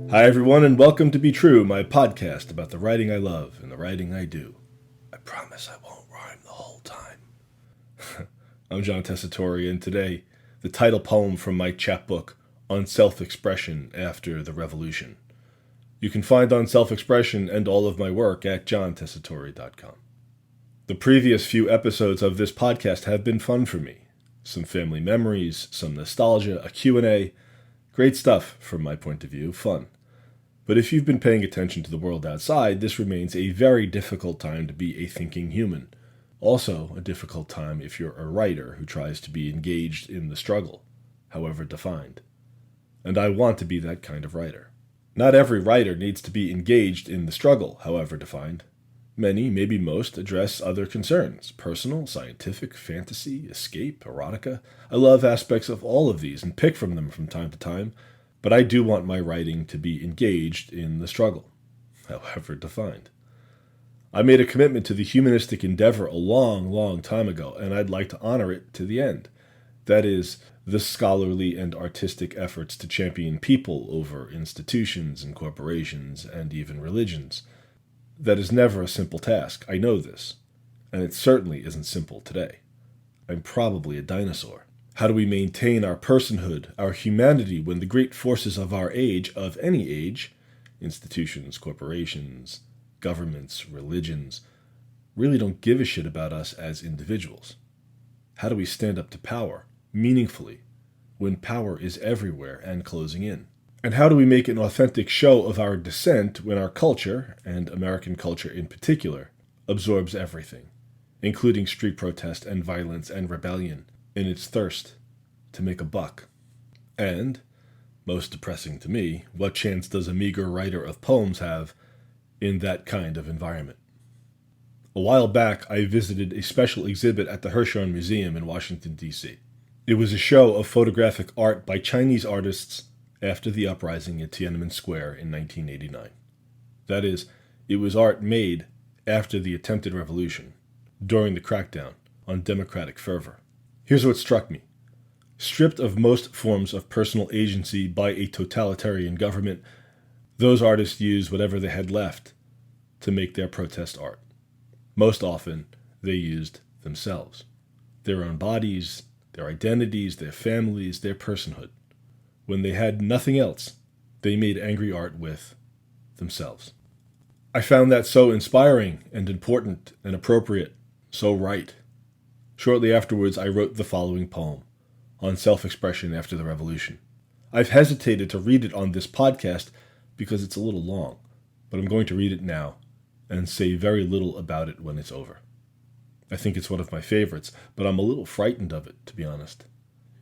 Hi, everyone, and welcome to Be True, my podcast about the writing I love and the writing I do. I promise I won't rhyme the whole time. I'm John Tessitore, and today, the title poem from my chapbook on self-expression after the revolution. You can find On Self-Expression and all of my work at johntessitore.com. The previous few episodes of this podcast have been fun for me. Some family memories, some nostalgia, a Q&A. Great stuff from my point of view, fun. But if you've been paying attention to the world outside, this remains a very difficult time to be a thinking human. Also, a difficult time if you're a writer who tries to be engaged in the struggle, however defined. And I want to be that kind of writer. Not every writer needs to be engaged in the struggle, however defined. Many, maybe most, address other concerns: personal, scientific, fantasy, escape, erotica. I love aspects of all of these and pick from them from time to time, but I do want my writing to be engaged in the struggle, however defined. I made a commitment to the humanistic endeavor a long time ago, and I'd like to honor it to the end. That is, the scholarly and artistic efforts to champion people over institutions and corporations and even religions. That is never a simple task, I know this, and it certainly isn't simple today. I'm probably a dinosaur. How do we maintain our personhood, our humanity, when the great forces of our age, of any age, institutions, corporations, governments, religions, really don't give a shit about us as individuals? How do we stand up to power, meaningfully, when power is everywhere and closing in? And how do we make an authentic show of our dissent when our culture, and American culture in particular, absorbs everything, including street protest and violence and rebellion, in its thirst to make a buck? And, most depressing to me, what chance does a meager writer of poems have in that kind of environment? A while back, I visited a special exhibit at the Hirshhorn Museum in Washington, D.C. It was a show of photographic art by Chinese artists after the uprising at Tiananmen Square in 1989. That is, it was art made after the attempted revolution, during the crackdown on democratic fervor. Here's what struck me. Stripped of most forms of personal agency by a totalitarian government, those artists used whatever they had left to make their protest art. Most often, they used themselves, their own bodies, their identities, their families, their personhood. When they had nothing else, they made angry art with themselves. I found that so inspiring and important and appropriate, so right. Shortly afterwards, I wrote the following poem, On Self-Expression After the Revolution. I've hesitated to read it on this podcast because it's a little long, but I'm going to read it now and say very little about it when it's over. I think it's one of my favorites, but I'm a little frightened of it, to be honest.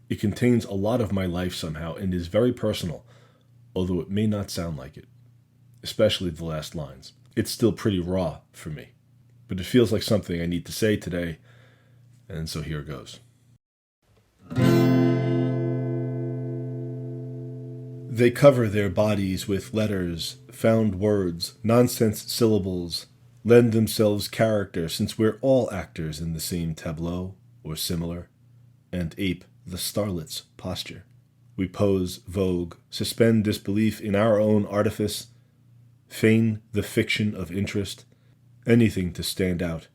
It contains a lot of my life somehow and is very personal, although it may not sound like it, especially the last lines. It's still pretty raw for me, but it feels like something I need to say today, and so here goes. They cover their bodies with letters, found words, nonsense syllables, lend themselves character, since we're all actors in the same tableau, or similar, and ape the starlet's posture. We pose, vogue, suspend disbelief in our own artifice, feign the fiction of interest, anything to stand out,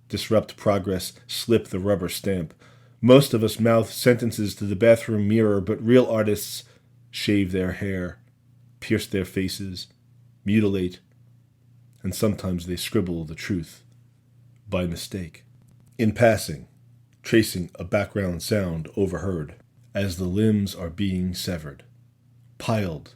disrupt progress, slip the rubber stamp. Most of us mouth sentences to the bathroom mirror, but real artists shave their hair, pierce their faces, mutilate, and sometimes they scribble the truth by mistake. In passing, tracing a background sound overheard as the limbs are being severed, piled,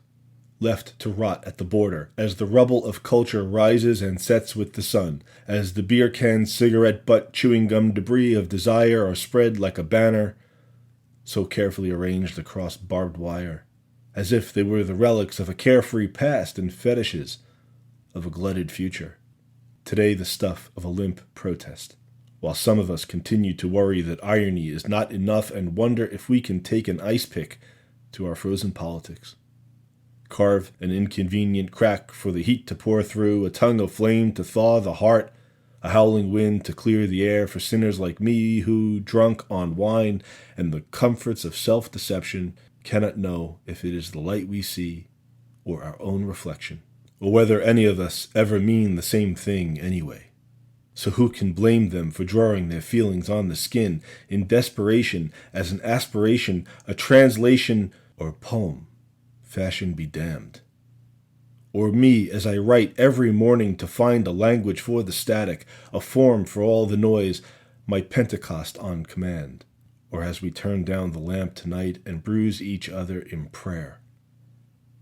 left to rot at the border, as the rubble of culture rises and sets with the sun, as the beer can, cigarette butt, chewing gum debris of desire are spread like a banner, so carefully arranged across barbed wire, as if they were the relics of a carefree past and fetishes of a glutted future. Today the stuff of a limp protest, while some of us continue to worry that irony is not enough and wonder if we can take an ice pick to our frozen politics. Carve an inconvenient crack for the heat to pour through, a tongue of flame to thaw the heart, a howling wind to clear the air for sinners like me who, drunk on wine and the comforts of self-deception, cannot know if it is the light we see or our own reflection, or whether any of us ever mean the same thing anyway. So who can blame them for drawing their feelings on the skin in desperation as an aspiration, a translation, or poem? Fashion be damned. Or me as I write every morning to find a language for the static, a form for all the noise, my Pentecost on command. Or as we turn down the lamp tonight and bruise each other in prayer,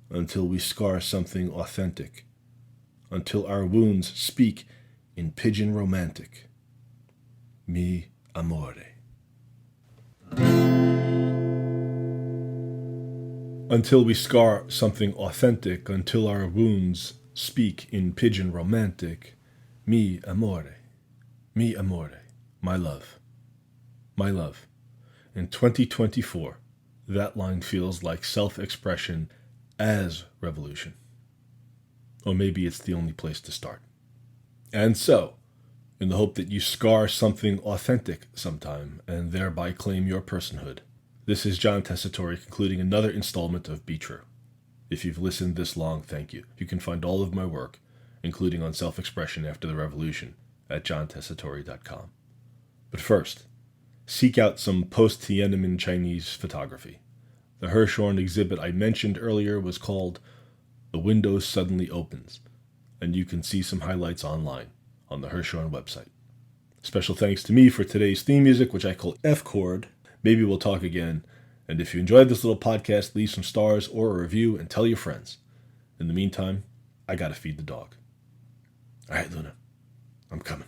until we scar something authentic, until our wounds speak in pidgin romantic. Mi amore. Until we scar something authentic, until our wounds speak in pidgin romantic. Mi amore. Mi amore. My love. My love. In 2024, that line feels like self-expression as revolution. Or maybe it's the only place to start. And so, in the hope that you scar something authentic sometime and thereby claim your personhood, this is John Tessitore concluding another installment of Be True. If you've listened this long, thank you. You can find all of my work, including on self-expression after the revolution, at johntessitore.com. But first, seek out some post-Tiananmen Chinese photography. The Hirshhorn exhibit I mentioned earlier was called The Window Suddenly Opens, and you can see some highlights online on the Hirshhorn website. Special thanks to me for today's theme music, which I call F-Chord. Maybe we'll talk again, and if you enjoyed this little podcast, leave some stars or a review and tell your friends. In the meantime, I gotta feed the dog. All right, Luna, I'm coming.